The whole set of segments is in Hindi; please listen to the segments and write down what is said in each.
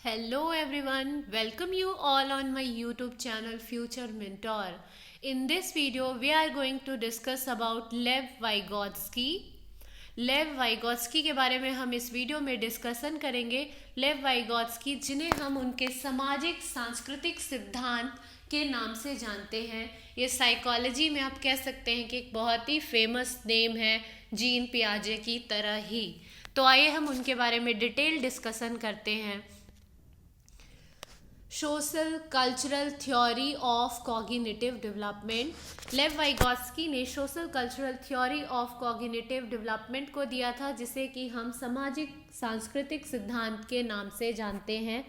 Hello everyone, welcome you all on my YouTube channel Future Mentor. In this video, we are going to discuss about Lev Vygotsky. लेव वाइगोत्स्की के बारे में हम इस वीडियो में डिस्कशन करेंगे। लेव वाइगोत्स्की जिन्हें हम उनके सामाजिक सांस्कृतिक सिद्धांत के नाम से जानते हैं। ये साइकोलॉजी में आप कह सकते हैं कि एक बहुत ही फेमस नेम है जीन पियाजे की तरह ही। तो आइए हम उनके बारे में डिटेल डिस्कशन करते हैं। Social cultural theory of cognitive development. Lev Vygotsky ने social cultural theory of cognitive development को दिया था, जिसे कि हम सामाजिक सांस्कृतिक सिद्धांत के नाम से जानते हैं।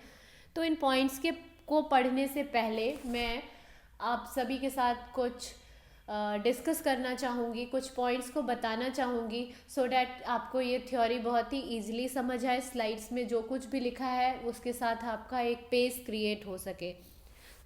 तो इन पॉइंट्स को पढ़ने से पहले मैं आप सभी के साथ कुछ डिस्कस करना चाहूँगी, कुछ पॉइंट्स को बताना चाहूँगी सो डैट आपको ये थ्योरी बहुत ही ईजिली समझ आए। स्लाइड्स में जो कुछ भी लिखा है उसके साथ आपका एक पेज क्रिएट हो सके।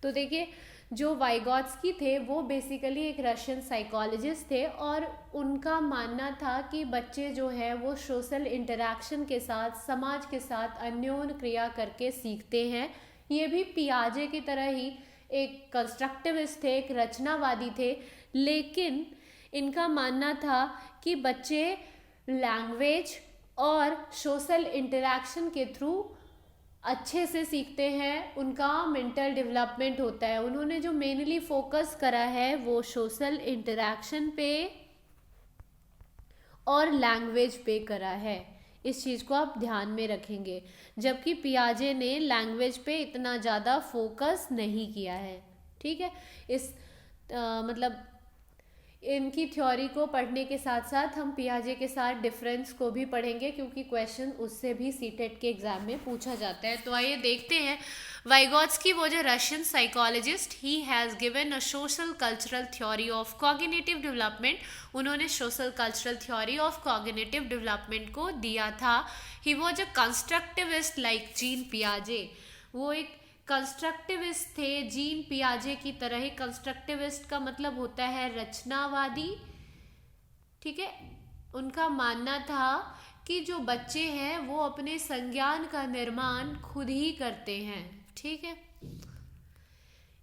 तो देखिए, जो वाइगोत्स्की थे वो बेसिकली एक रशियन साइकोलॉजिस्ट थे और उनका मानना था कि बच्चे जो है वो सोशल इंटरैक्शन के साथ, समाज के साथ अन्योन्य क्रिया करके सीखते हैं। ये भी पियाजे की तरह ही एक कंस्ट्रक्टिविस्ट थे, एक रचनावादी थे, लेकिन इनका मानना था कि बच्चे लैंग्वेज और सोशल इंटरैक्शन के थ्रू अच्छे से सीखते हैं, उनका मेंटल डेवलपमेंट होता है। उन्होंने जो मेनली फोकस करा है वो सोशल इंटरैक्शन पे और लैंग्वेज पे करा है। इस चीज़ को आप ध्यान में रखेंगे, जबकि पियाजे ने लैंग्वेज पे इतना ज़्यादा फोकस नहीं किया है। ठीक है, मतलब इनकी थ्योरी को पढ़ने के साथ साथ हम पियाजे के साथ डिफरेंस को भी पढ़ेंगे, क्योंकि क्वेश्चन उससे भी सीटेट के एग्जाम में पूछा जाता है। तो आइए देखते हैं। वाइगोत्स्की वो जो Russian psychologist, he has given a social cultural theory of cognitive development. उन्होंने social cultural theory of cognitive development को दिया था। He was a constructivist like Jean पियाजे। वो एक कंस्ट्रक्टिविस्ट थे जीन पियाजे की तरह ही। कंस्ट्रक्टिविस्ट का मतलब होता है रचनावादी। ठीक है, उनका मानना था कि जो बच्चे हैं वो अपने संज्ञान का निर्माण खुद ही करते हैं। ठीक है,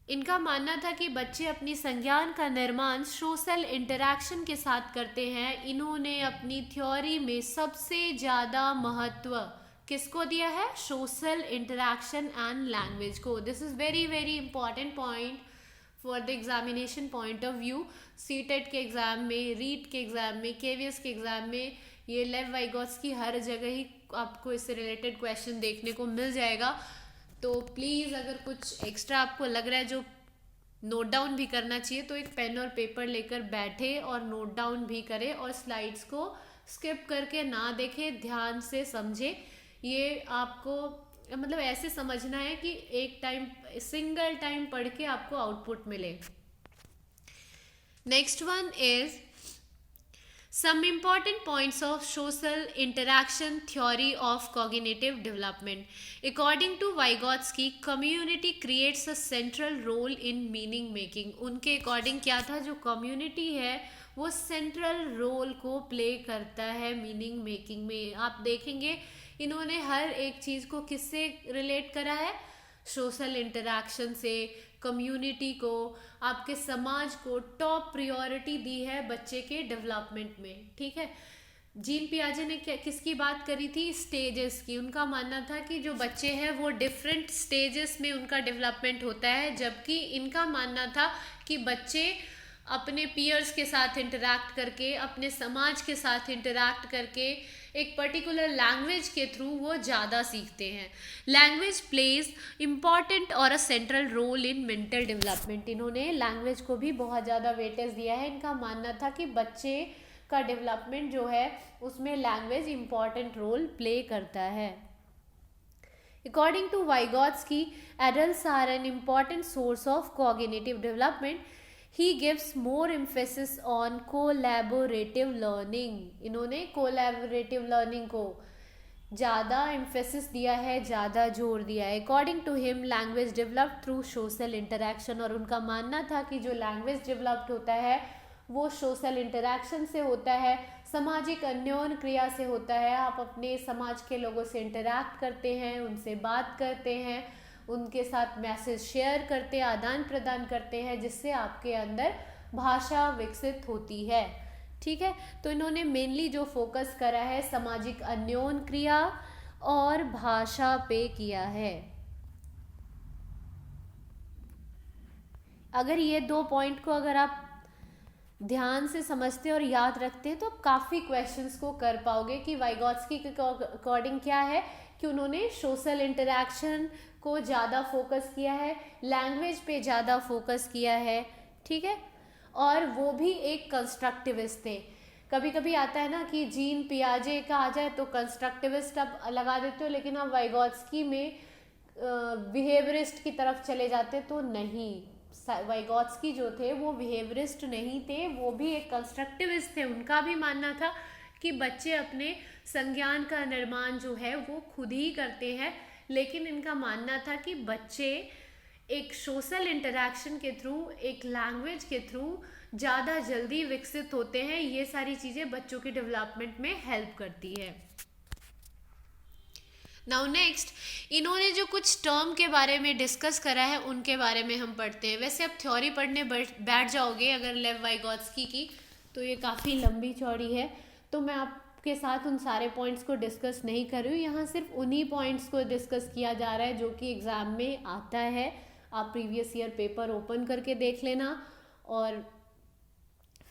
इनका मानना था कि बच्चे अपनी संज्ञान का निर्माण सोशल इंटरैक्शन के साथ करते हैं। इन्होंने अपनी थ्योरी में सबसे ज़्यादा महत्व किसको दिया है? सोशल इंटरैक्शन एंड लैंग्वेज को। This is very very important point for the examination point of view. CTET के एग्ज़ाम में, रीट के एग्ज़ाम में, केवीएस के एग्ज़ाम में ये लेव वाइगोत्स्की हर जगह ही आपको इससे रिलेटेड क्वेश्चन देखने को मिल जाएगा। तो प्लीज़ अगर कुछ एक्स्ट्रा आपको लग रहा है जो नोट डाउन भी करना चाहिए, तो एक पेन और पेपर लेकर बैठे और नोट डाउन भी करें और स्लाइड्स को स्किप करके ना देखें, ध्यान से समझे। ये आपको मतलब ऐसे समझना है कि एक टाइम, सिंगल टाइम पढ़ के आपको आउटपुट मिले। Next one is some important points of social interaction theory of cognitive development. According to Vygotsky, community creates a central role in meaning making. उनके अकॉर्डिंग क्या था, जो कम्युनिटी है वो सेंट्रल रोल को प्ले करता है मीनिंग मेकिंग में। आप देखेंगे इन्होंने हर एक चीज़ को किससे रिलेट करा है? सोशल इंटरैक्शन से, कम्युनिटी को, आपके समाज को टॉप प्रायोरिटी दी है बच्चे के डेवलपमेंट में। ठीक है, जीन पियाजे ने किसकी बात करी थी? स्टेजेस की। उनका मानना था कि जो बच्चे हैं वो डिफरेंट स्टेजेस में उनका डेवलपमेंट होता है, जबकि इनका मानना था कि बच्चे अपने पीयर्स के साथ इंटरैक्ट करके, अपने समाज के साथ इंटरैक्ट करके, एक पर्टिकुलर लैंग्वेज के थ्रू वो ज़्यादा सीखते हैं। लैंग्वेज प्लेज इम्पॉर्टेंट और a central role in mental development. इन्होंने लैंग्वेज को भी बहुत ज़्यादा वेटेज दिया है। इनका मानना था कि बच्चे का डेवलपमेंट जो है उसमें लैंग्वेज इम्पॉर्टेंट रोल प्ले करता है। According to Vygotsky, adults are an important source of cognitive development. He gives more emphasis on collaborative learning. इन्होंने collaborative learning को ज़्यादा emphasis दिया है, ज़्यादा जोर दिया है। According to him, language developed through social interaction. और उनका मानना था कि जो language developed होता है वो social interaction से होता है, सामाजिक अन्योन क्रिया से होता है, आप अपने समाज के लोगों से इंटरैक्ट करते हैं, उनसे बात करते हैं, उनके साथ मैसेज शेयर करते हैं, आदान प्रदान करते हैं, जिससे आपके अंदर भाषा विकसित होती है। ठीक है, तो इन्होंने मेनली जो फोकस करा है सामाजिक अन्योन क्रिया और भाषा पे किया है। अगर ये 2 पॉइंट को अगर आप ध्यान से समझते और याद रखते हैं तो आप काफ़ी क्वेश्चंस को कर पाओगे कि वाइगॉत्स्की के अकॉर्डिंग क्या है कि उन्होंने सोशल इंटरैक्शन को ज़्यादा फोकस किया है, लैंग्वेज पे ज़्यादा फोकस किया है। ठीक है, और वो भी एक कंस्ट्रक्टिविस्ट थे। कभी कभी आता है ना कि जीन पियाजे का आ जाए तो कंस्ट्रक्टिविस्ट आप लगा देते हो, लेकिन आप वाइगॉत्स्की में बिहेवियरिस्ट की तरफ चले जाते तो नहीं। वाइगॉत्स्की जो थे वो बिहेवियरिस्ट नहीं थे, वो भी एक कंस्ट्रक्टिविस्ट थे। उनका भी मानना था कि बच्चे अपने संज्ञान का निर्माण जो है वो खुद ही करते हैं, लेकिन इनका मानना था कि बच्चे एक सोशल इंटरैक्शन के थ्रू, एक लैंग्वेज के थ्रू ज़्यादा जल्दी विकसित होते हैं। ये सारी चीज़ें बच्चों के डेवलपमेंट में हेल्प करती है। नाउ नेक्स्ट, इन्होंने जो कुछ टर्म के बारे में डिस्कस करा है उनके बारे में हम पढ़ते हैं। वैसे अब थ्योरी पढ़ने बैठ जाओगे अगर लेव वाइगॉत्स्की की, तो ये काफ़ी लंबी चौड़ी है, तो मैं आपके साथ उन सारे पॉइंट्स को डिस्कस नहीं कर रही हूँ। यहाँ सिर्फ उन्हीं पॉइंट्स को डिस्कस किया जा रहा है जो कि एग्ज़ाम में आता है। आप प्रीवियस ईयर पेपर ओपन करके देख लेना और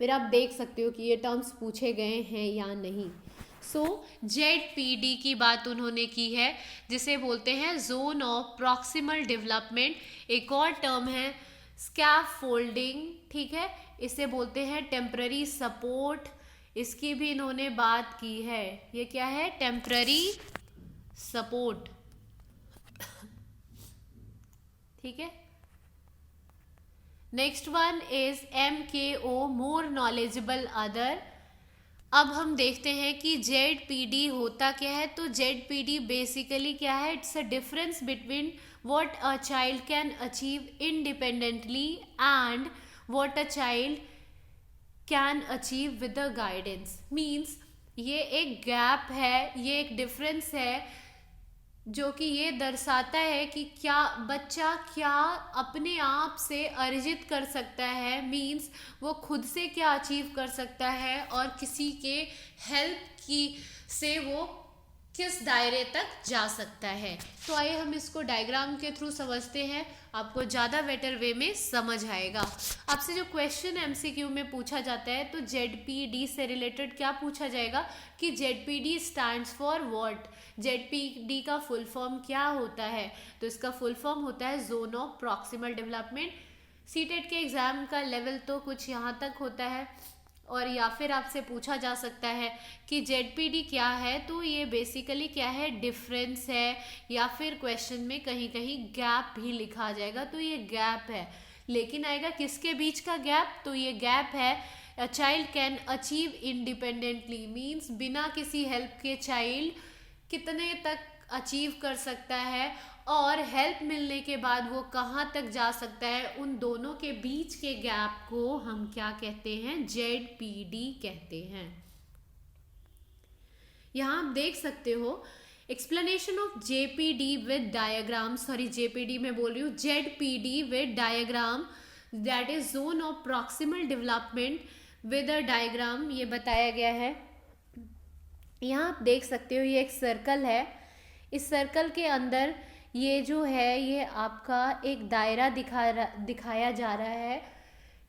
फिर आप देख सकते हो कि ये टर्म्स पूछे गए हैं या नहीं। सो ZPD की बात उन्होंने की है, जिसे बोलते हैं जोन ऑफ प्रॉक्सिमल डेवलपमेंट। एक और टर्म है स्कैफोल्डिंग। ठीक है, इसे बोलते हैं टेम्पररी सपोर्ट। इसकी भी इन्होंने बात की है। ये क्या है? Temporary support. ठीक है, next one is MKO, more knowledgeable other. अब हम देखते हैं कि ZPD होता क्या है। तो ZPD बेसिकली क्या है? It's a difference between what a child can achieve independently and what a child can achieve with the guidance. Means ये एक गैप है, ये एक डिफरेंस है जो कि ये दर्शाता है कि क्या बच्चा क्या अपने आप से अर्जित कर सकता है, मीन्स वो खुद से क्या अचीव कर सकता है और किसी के हेल्प की से वो किस दायरे तक जा सकता है। तो आइए हम इसको डायग्राम के थ्रू समझते हैं, आपको ज़्यादा बेटर वे में समझ आएगा। आपसे जो क्वेश्चन MCQ में पूछा जाता है तो ZPD से रिलेटेड क्या पूछा जाएगा कि ZPD stands for what. ZPD का फुल फॉर्म क्या होता है? तो इसका फुल फॉर्म होता है zone of proximal development. CTET के एग्जाम का लेवल तो कुछ यहाँ तक होता है, और या फिर आपसे पूछा जा सकता है कि ZPD क्या है। तो ये बेसिकली क्या है? डिफरेंस है, या फिर क्वेश्चन में कहीं कहीं गैप भी लिखा जाएगा। तो ये गैप है, लेकिन आएगा किसके बीच का गैप? तो ये गैप है a child can achieve independently, means बिना किसी हेल्प के चाइल्ड कितने तक अचीव कर सकता है और हेल्प मिलने के बाद वो कहाँ तक जा सकता है। उन दोनों के बीच के गैप को हम क्या कहते हैं? ZPD कहते हैं। यहाँ आप देख सकते हो explanation of JPD with diagram, sorry JPD में बोल रही हूँ, ZPD with diagram, that is zone of proximal development with a diagram. ये बताया गया है। यहाँ आप देख सकते हो ये एक सर्कल है। इस सर्कल के अंदर ये जो है ये आपका एक दायरा दिखाया जा रहा है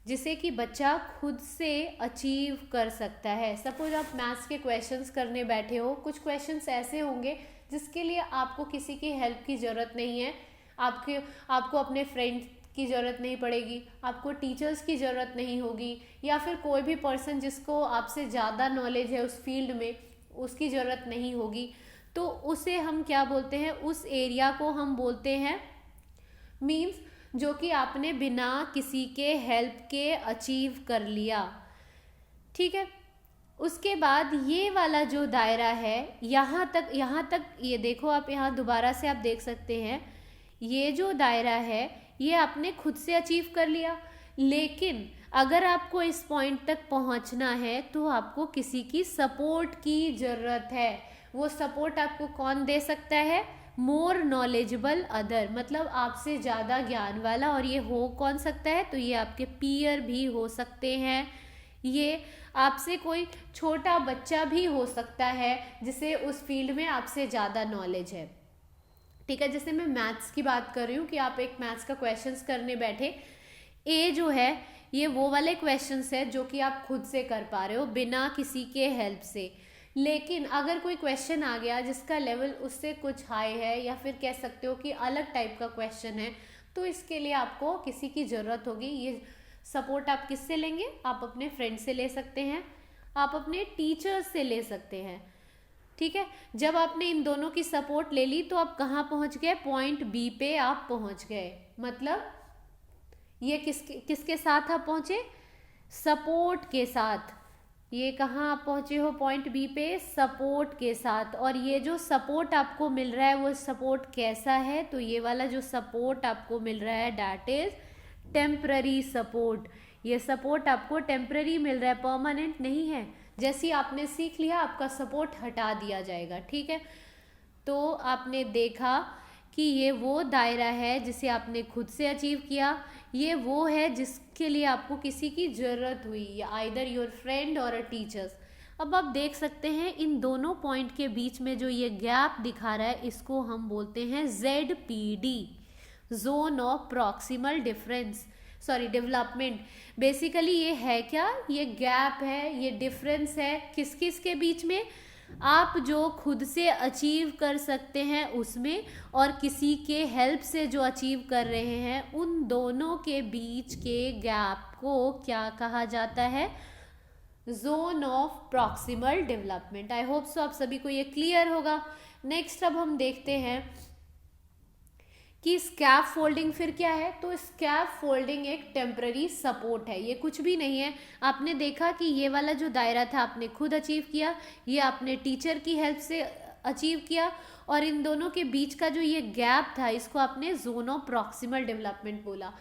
जिसे कि बच्चा खुद से अचीव कर सकता है। सपोज आप मैथ्स के क्वेश्चंस करने बैठे हो, कुछ क्वेश्चंस ऐसे होंगे जिसके लिए आपको किसी की हेल्प की ज़रूरत नहीं है, आपको अपने फ्रेंड की ज़रूरत नहीं पड़ेगी, आपको टीचर्स की ज़रूरत नहीं होगी, या फिर कोई भी पर्सन जिसको आपसे ज़्यादा नॉलेज है उस फील्ड में उसकी ज़रूरत नहीं होगी। तो उसे हम क्या बोलते हैं? उस एरिया को हम बोलते हैं मीन्स जो कि आपने बिना किसी के हेल्प के अचीव कर लिया। ठीक है, उसके बाद ये वाला जो दायरा है यहाँ तक ये देखो आप, यहाँ दोबारा से आप देख सकते हैं ये जो दायरा है ये आपने खुद से अचीव कर लिया। लेकिन अगर आपको इस पॉइंट तक पहुंचना है तो आपको किसी की सपोर्ट की ज़रूरत है। वो सपोर्ट आपको कौन दे सकता है? मोर नॉलेजेबल अदर, मतलब आपसे ज़्यादा ज्ञान वाला। और ये हो कौन सकता है? तो ये आपके पीयर भी हो सकते हैं, ये आपसे कोई छोटा बच्चा भी हो सकता है जिसे उस फील्ड में आपसे ज़्यादा नॉलेज है। ठीक है, जैसे मैं मैथ्स की बात कर रही हूँ कि आप एक मैथ्स का क्वेश्चंस करने बैठे, ए जो है ये वो वाले क्वेश्चंस है जो कि आप खुद से कर पा रहे हो बिना किसी के हेल्प से। लेकिन अगर कोई क्वेश्चन आ गया जिसका लेवल उससे कुछ हाई है, या फिर कह सकते हो कि अलग टाइप का क्वेश्चन है, तो इसके लिए आपको किसी की ज़रूरत होगी। ये सपोर्ट आप किससे लेंगे? आप अपने फ्रेंड से ले सकते हैं, आप अपने टीचर्स से ले सकते हैं। ठीक है, जब आपने इन दोनों की सपोर्ट ले ली तो आप कहाँ पहुँच गए? पॉइंट बी पे आप पहुँच गए। मतलब ये किसके साथ आप पहुँचे? सपोर्ट के साथ। ये कहाँ आप पहुँचे हो? पॉइंट बी पे सपोर्ट के साथ। और ये जो सपोर्ट आपको मिल रहा है वो सपोर्ट कैसा है? तो ये वाला जो सपोर्ट आपको मिल रहा है दैट इज टेम्पररी सपोर्ट। ये सपोर्ट आपको टेम्पररी मिल रहा है, परमानेंट नहीं है। जैसे आपने सीख लिया आपका सपोर्ट हटा दिया जाएगा। ठीक है, तो आपने देखा कि ये वो दायरा है जिसे आपने खुद से अचीव किया, ये वो है जिसके लिए आपको किसी की ज़रूरत हुई, आइदर योर फ्रेंड और अ टीचर्स। अब आप देख सकते हैं इन दोनों पॉइंट के बीच में जो ये गैप दिखा रहा है इसको हम बोलते हैं ZPD, zone of proximal development. Basically ये है क्या? ये गैप है, ये डिफरेंस है किस किस के बीच में? आप जो खुद से अचीव कर सकते हैं उसमें, और किसी के हेल्प से जो अचीव कर रहे हैं, उन दोनों के बीच के गैप को क्या कहा जाता है? Zone of proximal development. I hope so आप सभी को ये क्लियर होगा। नेक्स्ट अब हम देखते हैं कि स्कैफ फोल्डिंग फिर क्या है। तो स्कैफ फोल्डिंग एक टेम्पररी सपोर्ट है, ये कुछ भी नहीं है। आपने देखा कि ये वाला जो दायरा था आपने खुद अचीव किया, ये आपने टीचर की हेल्प से अचीव किया, और इन दोनों के बीच का जो ये गैप था इसको आपने जोन ऑफ प्रॉक्सिमल डेवलपमेंट बोला।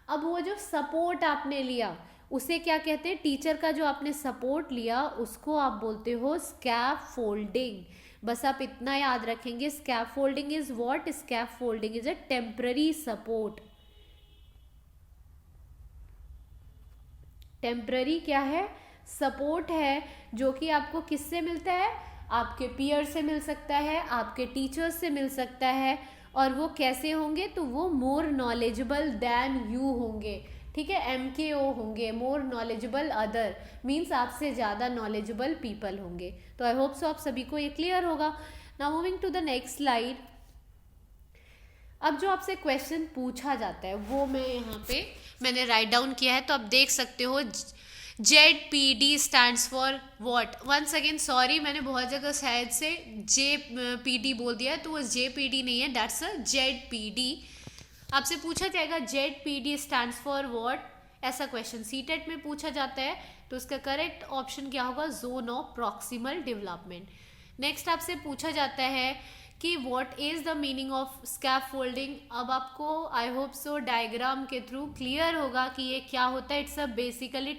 अब वो जो सपोर्ट आपने लिया उसे क्या कहते हैं? टीचर का जो आपने सपोर्ट लिया उसको आप बोलते हो स्कैफ फोल्डिंग। बस आप इतना याद रखेंगे, scaffolding is what? Scaffolding is a temporary support. Temporary क्या है? सपोर्ट है, जो कि आपको किससे मिलता है? आपके पीयर से मिल सकता है, आपके टीचर्स से मिल सकता है। और वो कैसे होंगे? तो वो मोर नॉलेजेबल दैन यू होंगे। ठीक है, MKO होंगे, मोर नॉलेजेबल अदर, मीन्स आपसे ज़्यादा नॉलेजेबल पीपल होंगे। तो आई होप सो आप सभी को ये क्लियर होगा। Now moving to the next slide. अब जो आपसे क्वेश्चन पूछा जाता है वो मैं यहाँ पे मैंने राइट डाउन किया है, तो आप देख सकते हो ZPD stands for what. Once again sorry, मैंने बहुत जगह शायद से JPD बोल दिया है, तो वो JPD नहीं है, दैट्स अ ZPD। आपसे पूछा जाएगा ZPD स्टैंड्स फॉर व्हाट, ऐसा क्वेश्चन सीटेट में पूछा जाता है, तो उसका करेक्ट ऑप्शन क्या होगा? Zone of proximal development. Next आपसे पूछा जाता है कि what is the meaning of scaffolding. अब आपको आई होप सो डायग्राम के थ्रू क्लियर होगा कि ये क्या होता है। It's a basically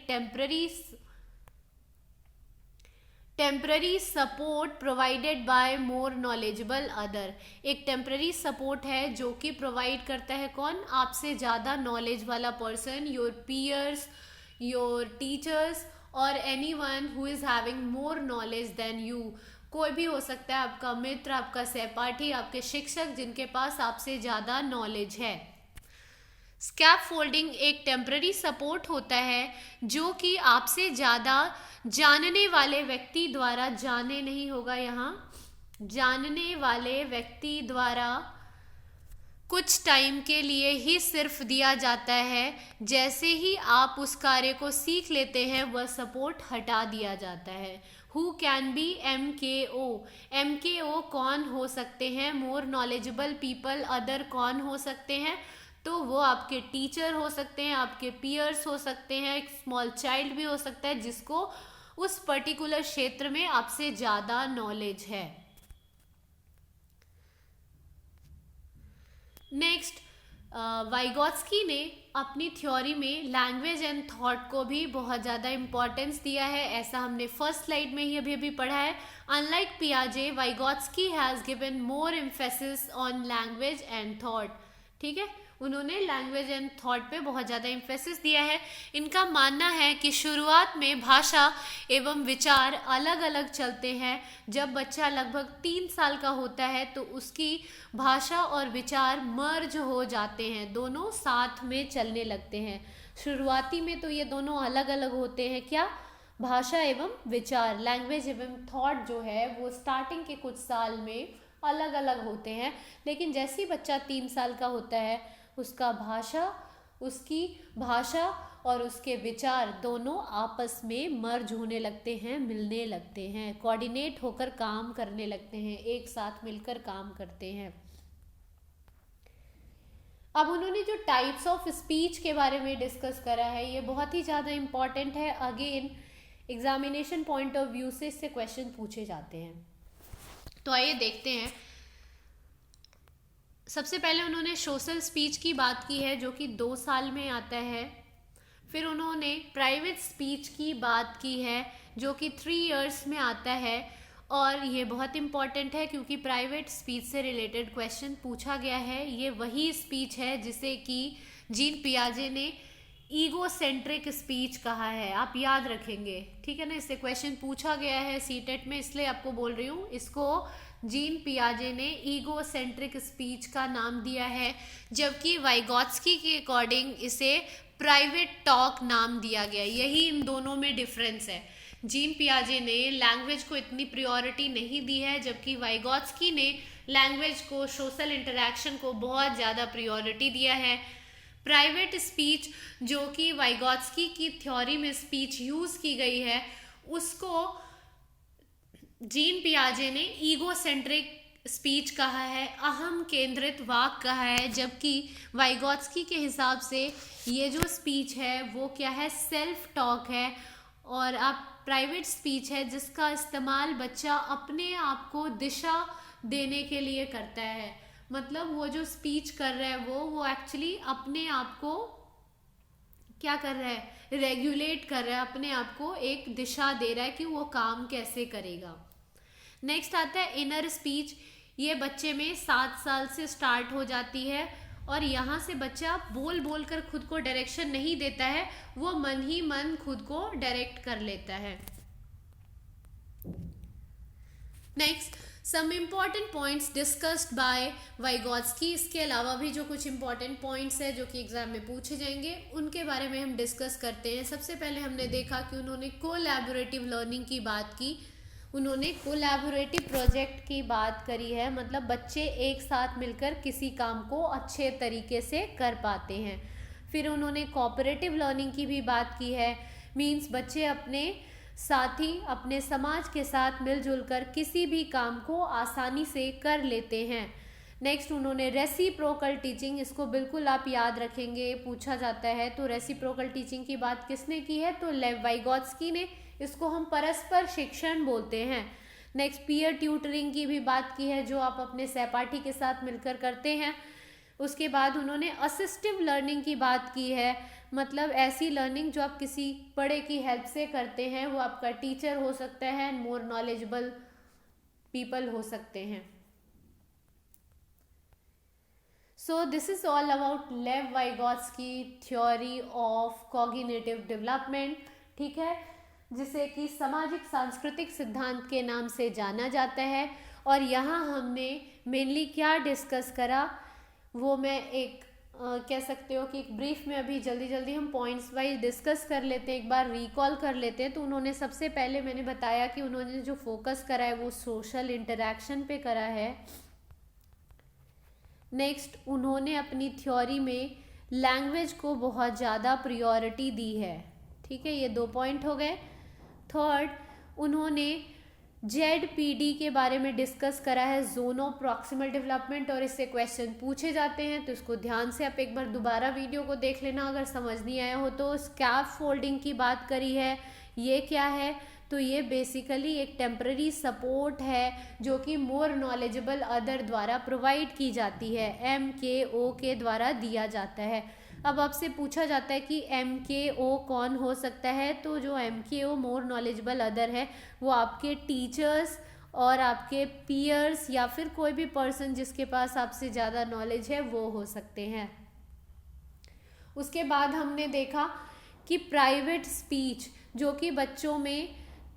temporary support provided by more knowledgeable other. एक टेम्पररी सपोर्ट है जो कि प्रोवाइड करता है कौन? आपसे ज़्यादा नॉलेज वाला person, your peers, your teachers, और anyone who is having more knowledge than you. कोई भी हो सकता है, आपका मित्र, आपका सहपाठी, आपके शिक्षक, जिनके पास आपसे ज़्यादा नॉलेज है। स्कैफोल्डिंग एक टेम्पररी सपोर्ट होता है जो कि आपसे ज़्यादा जानने वाले व्यक्ति द्वारा, जाने नहीं होगा यहाँ, जानने वाले व्यक्ति द्वारा कुछ टाइम के लिए ही सिर्फ दिया जाता है। जैसे ही आप उस कार्य को सीख लेते हैं वह सपोर्ट हटा दिया जाता है। Who can be MKO। MKO कौन हो सकते हैं? मोर नॉलेजेबल पीपल अदर कौन हो सकते हैं? तो वो आपके टीचर हो सकते हैं, आपके पीयर्स हो सकते हैं, एक स्मॉल चाइल्ड भी हो सकता है जिसको उस पर्टिकुलर क्षेत्र में आपसे ज़्यादा नॉलेज है। नेक्स्ट वाइगॉत्स्की ने अपनी थ्योरी में लैंग्वेज एंड थॉट को भी बहुत ज़्यादा इम्पोर्टेंस दिया है, ऐसा हमने फर्स्ट स्लाइड में ही अभी पढ़ा है। अनलाइक पियाजे, Vygotsky has given more emphasis on language and thought. ठीक है, उन्होंने लैंग्वेज एंड थॉट पे बहुत ज़्यादा एम्फेसिस दिया है। इनका मानना है कि शुरुआत में भाषा एवं विचार अलग अलग चलते हैं। जब बच्चा लगभग 3 साल का होता है तो उसकी भाषा और विचार मर्ज हो जाते हैं, दोनों साथ में चलने लगते हैं। शुरुआती में तो ये दोनों अलग अलग होते हैं, क्या? भाषा एवं विचार, लैंग्वेज एवं थॉट जो है वो स्टार्टिंग के कुछ साल में अलग अलग होते हैं, लेकिन जैसे ही बच्चा 3 साल का होता है उसकी भाषा और उसके विचार दोनों आपस में मर्ज होने लगते हैं, मिलने लगते हैं, कोऑर्डिनेट होकर काम करने लगते हैं, एक साथ मिलकर काम करते हैं। अब उन्होंने जो टाइप्स ऑफ स्पीच के बारे में डिस्कस करा है ये बहुत ही ज़्यादा इम्पॉर्टेंट है। Again examination point of view से इससे क्वेश्चन पूछे जाते हैं। तो आइए देखते हैं। सबसे पहले उन्होंने सोशल स्पीच की बात की है जो कि 2 साल में आता है। फिर उन्होंने प्राइवेट स्पीच की बात की है जो कि 3 इयर्स में आता है, और ये बहुत इम्पॉर्टेंट है क्योंकि प्राइवेट स्पीच से रिलेटेड क्वेश्चन पूछा गया है। ये वही स्पीच है जिसे कि जीन पियाजे ने ईगोसेंट्रिक स्पीच कहा है, आप याद रखेंगे, ठीक है ना। इससे क्वेश्चन पूछा गया है सीटेट में, इसलिए आपको बोल रही हूँ। इसको जीन पियाजे ने ईगोसेंट्रिक स्पीच का नाम दिया है, जबकि वाइगॉत्स्की के अकॉर्डिंग इसे प्राइवेट टॉक नाम दिया गया। यही इन दोनों में डिफरेंस है। जीन पियाजे ने लैंग्वेज को इतनी प्रायोरिटी नहीं दी है, जबकि वाइगॉत्स्की ने लैंग्वेज को, सोशल इंटरैक्शन को बहुत ज़्यादा प्रायोरिटी दिया है। प्राइवेट स्पीच जो कि वाइगॉत्स्की की थ्योरी में स्पीच यूज़ की गई है, उसको जीन पियाजे ने ईगोसेंट्रिक स्पीच कहा है, अहम केंद्रित वाक कहा है, जबकि वाइगॉत्स्की के हिसाब से ये जो स्पीच है वो क्या है, सेल्फ टॉक है। और आप प्राइवेट स्पीच है जिसका इस्तेमाल बच्चा अपने आप को दिशा देने के लिए करता है। मतलब वो जो स्पीच कर रहा है वो एक्चुअली अपने आप को क्या कर रहा है, रेगुलेट कर रहा है, अपने आप को एक दिशा दे रहा है कि वो काम कैसे करेगा। नेक्स्ट आता है इनर स्पीच। ये बच्चे में 7 साल से स्टार्ट हो जाती है, और यहाँ से बच्चा बोल बोल कर खुद को डायरेक्शन नहीं देता है, वो मन ही मन खुद को डायरेक्ट कर लेता है। Next, some important points discussed by Vygotsky. इसके अलावा भी जो कुछ इम्पॉर्टेंट पॉइंट्स है जो कि एग्जाम में पूछे जाएंगे, उनके बारे में हम डिस्कस करते हैं। सबसे पहले हमने देखा कि उन्होंने कोलैबोरेटिव लर्निंग की बात की, उन्होंने कोलैबोरेटिव प्रोजेक्ट की बात करी है, मतलब बच्चे एक साथ मिलकर किसी काम को अच्छे तरीके से कर पाते हैं। फिर उन्होंने कोऑपरेटिव लर्निंग की भी बात की है, मीन्स बच्चे अपने साथी, अपने समाज के साथ मिलजुल कर किसी भी काम को आसानी से कर लेते हैं। नेक्स्ट उन्होंने रेसिप्रोकल टीचिंग, इसको बिल्कुल आप याद रखेंगे, पूछा जाता है। तो रेसिप्रोकल टीचिंग की बात किसने की है, तो लेव वाइगॉत्स्की ने। इसको हम परस्पर शिक्षण बोलते हैं। नेक्स्ट पीयर ट्यूटरिंग की भी बात की है, जो आप अपने सहपाठी के साथ मिलकर करते हैं। उसके बाद उन्होंने असिस्टिव लर्निंग की बात की है, मतलब ऐसी लर्निंग जो आप किसी बड़े की हेल्प से करते हैं, वो आपका टीचर हो सकता है, मोर नॉलेजेबल पीपल हो सकते हैं। So this is all about लेव वाइगॉत्स्की थ्योरी ऑफ कॉग्निटिव डेवलपमेंट, ठीक है, जिसे कि सामाजिक सांस्कृतिक सिद्धांत के नाम से जाना जाता है। और यहाँ हमने मेनली क्या डिस्कस करा वो मैं एक कह सकते हो कि एक ब्रीफ में अभी जल्दी जल्दी हम पॉइंट्स वाइज डिस्कस कर लेते हैं, एक बार रिकॉल कर लेते हैं। तो उन्होंने सबसे पहले मैंने बताया कि उन्होंने जो फोकस करा है वो सोशल इंटरैक्शन पे करा है। नेक्स्ट उन्होंने अपनी थ्योरी में लैंग्वेज को बहुत ज़्यादा प्रायोरिटी दी है, ठीक है, ये 2 पॉइंट हो गए। थर्ड, उन्होंने ZPD के बारे में डिस्कस करा है, जोन ऑफ प्रॉक्सिमल डेवलपमेंट, और इससे क्वेश्चन पूछे जाते हैं, तो इसको ध्यान से आप एक बार दोबारा वीडियो को देख लेना अगर समझ नहीं आया हो तो। स्कैफ फोल्डिंग की बात करी है, ये क्या है, तो ये बेसिकली एक टेम्पररी सपोर्ट है जो कि मोर नॉलेजेबल अदर द्वारा प्रोवाइड की जाती है, MKO के द्वारा दिया जाता है। अब आपसे पूछा जाता है कि MKO कौन हो सकता है, तो जो MKO मोर नॉलेजेबल अदर है वो आपके टीचर्स और आपके पीयर्स या फिर कोई भी पर्सन जिसके पास आपसे ज़्यादा नॉलेज है वो हो सकते हैं। उसके बाद हमने देखा कि प्राइवेट स्पीच जो कि बच्चों में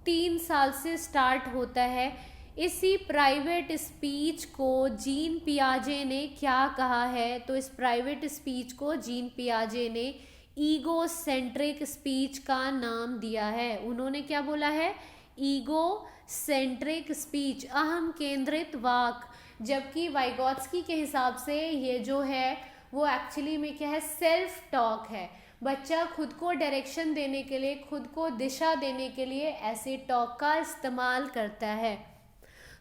3 साल से स्टार्ट होता है, इसी प्राइवेट स्पीच को जीन पियाजे ने क्या कहा है, तो इस प्राइवेट स्पीच को जीन पियाजे ने ईगो सेंट्रिक स्पीच का नाम दिया है। उन्होंने क्या बोला है? ईगो सेंट्रिक स्पीच, अहम केंद्रित वाक। जबकि वाइगोत्स्की के हिसाब से ये जो है वो एक्चुअली में क्या है? सेल्फ टॉक है। बच्चा खुद को डायरेक्शन देने के लिए, खुद को दिशा देने के लिए ऐसे टॉक का इस्तेमाल करता है।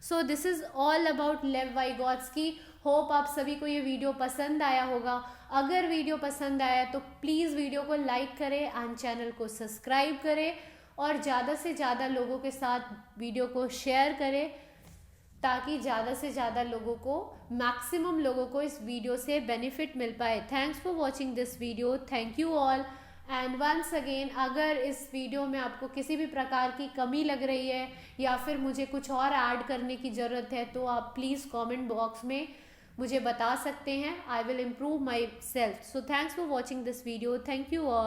So this is all about लेव वाइगोत्स्की। होप आप सभी को ये वीडियो पसंद आया होगा। अगर वीडियो पसंद आया तो प्लीज़ वीडियो को लाइक करें एंड चैनल को सब्सक्राइब करें और ज़्यादा से ज़्यादा लोगों के साथ वीडियो को शेयर करें ताकि ज़्यादा से ज़्यादा लोगों को, मैक्सिमम लोगों को इस वीडियो से बेनिफिट मिल पाए। Thanks for watching this video. Thank you all. And once again, अगर इस वीडियो में आपको किसी भी प्रकार की कमी लग रही है या फिर मुझे कुछ और ऐड करने की ज़रूरत है तो आप प्लीज़ कमेंट बॉक्स में मुझे बता सकते हैं। I will improve my self. So thanks for watching this video. Thank you all.